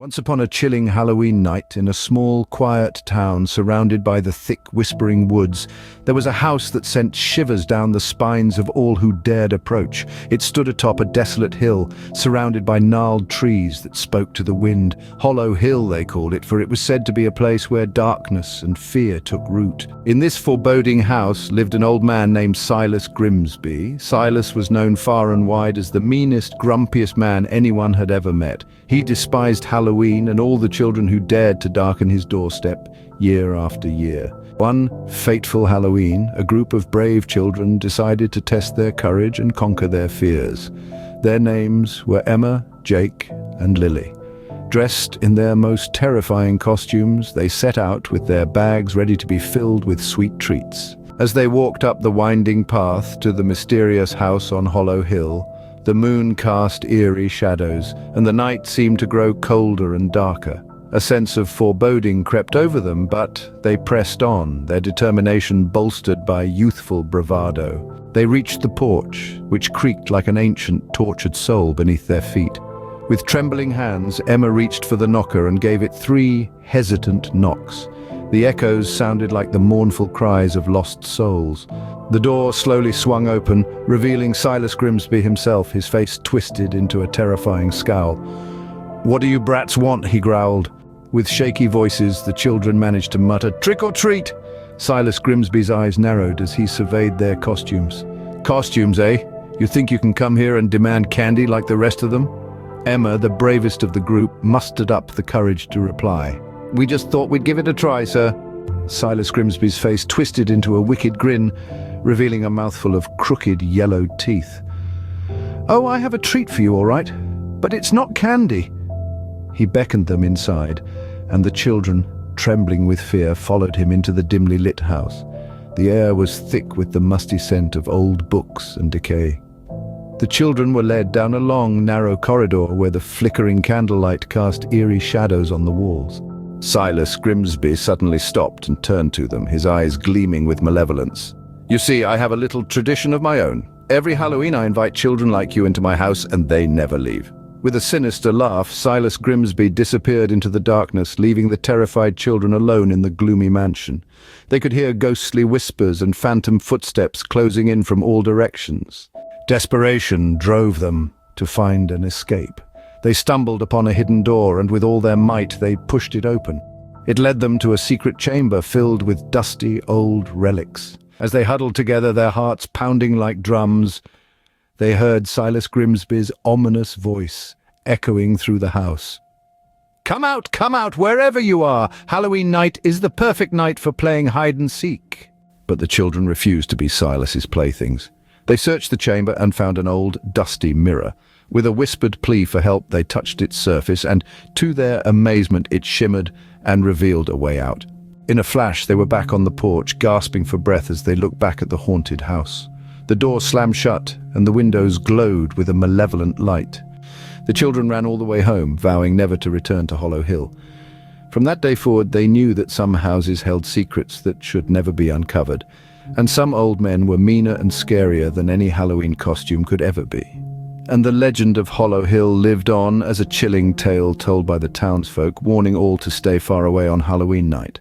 Once upon a chilling Halloween night in a small, quiet town surrounded by the thick, whispering woods, there was a house that sent shivers down the spines of all who dared approach. It stood atop a desolate hill, surrounded by gnarled trees that spoke to the wind. Hollow Hill, they called it, for it was said to be a place where darkness and fear took root. In this foreboding house lived an old man named Silas Grimsby. Silas was known far and wide as the meanest, grumpiest man anyone had ever met. He despised Halloween and all the children who dared to darken his doorstep year after year. One fateful Halloween, a group of brave children decided to test their courage and conquer their fears. Their names were Emma, Jake, and Lily. Dressed in their most terrifying costumes, they set out with their bags ready to be filled with sweet treats. As they walked up the winding path to the mysterious house on Hollow Hill, the moon cast eerie shadows, and the night seemed to grow colder and darker. A sense of foreboding crept over them, but they pressed on, their determination bolstered by youthful bravado. They reached the porch, which creaked like an ancient, tortured soul beneath their feet. With trembling hands, Emma reached for the knocker and gave it 3 hesitant knocks. The echoes sounded like the mournful cries of lost souls. The door slowly swung open, revealing Silas Grimsby himself, his face twisted into a terrifying scowl. "What do you brats want?" he growled. With shaky voices, the children managed to mutter, "Trick or treat!" Silas Grimsby's eyes narrowed as he surveyed their costumes. "Costumes, eh? You think you can come here and demand candy like the rest of them?" Emma, the bravest of the group, mustered up the courage to reply. "We just thought we'd give it a try, sir." Silas Grimsby's face twisted into a wicked grin, revealing a mouthful of crooked yellow teeth. "Oh, I have a treat for you, all right, but it's not candy." He beckoned them inside, and the children, trembling with fear, followed him into the dimly lit house. The air was thick with the musty scent of old books and decay. The children were led down a long, narrow corridor where the flickering candlelight cast eerie shadows on the walls. Silas Grimsby suddenly stopped and turned to them, his eyes gleaming with malevolence. "You see, I have a little tradition of my own. Every Halloween I invite children like you into my house, and they never leave." With a sinister laugh, Silas Grimsby disappeared into the darkness, leaving the terrified children alone in the gloomy mansion. They could hear ghostly whispers and phantom footsteps closing in from all directions. Desperation drove them to find an escape. They stumbled upon a hidden door, and with all their might they pushed it open. It led them to a secret chamber filled with dusty old relics. As they huddled together, their hearts pounding like drums, they heard Silas Grimsby's ominous voice echoing through the house. Come out, wherever you are! Halloween night is the perfect night for playing hide and seek." But the children refused to be Silas's playthings. They searched the chamber and found an old, dusty mirror. With a whispered plea for help, they touched its surface, and to their amazement it shimmered and revealed a way out. In a flash, they were back on the porch, gasping for breath as they looked back at the haunted house. The door slammed shut, and the windows glowed with a malevolent light. The children ran all the way home, vowing never to return to Hollow Hill. From that day forward, they knew that some houses held secrets that should never be uncovered, and some old men were meaner and scarier than any Halloween costume could ever be. And the legend of Hollow Hill lived on as a chilling tale told by the townsfolk, warning all to stay far away on Halloween night.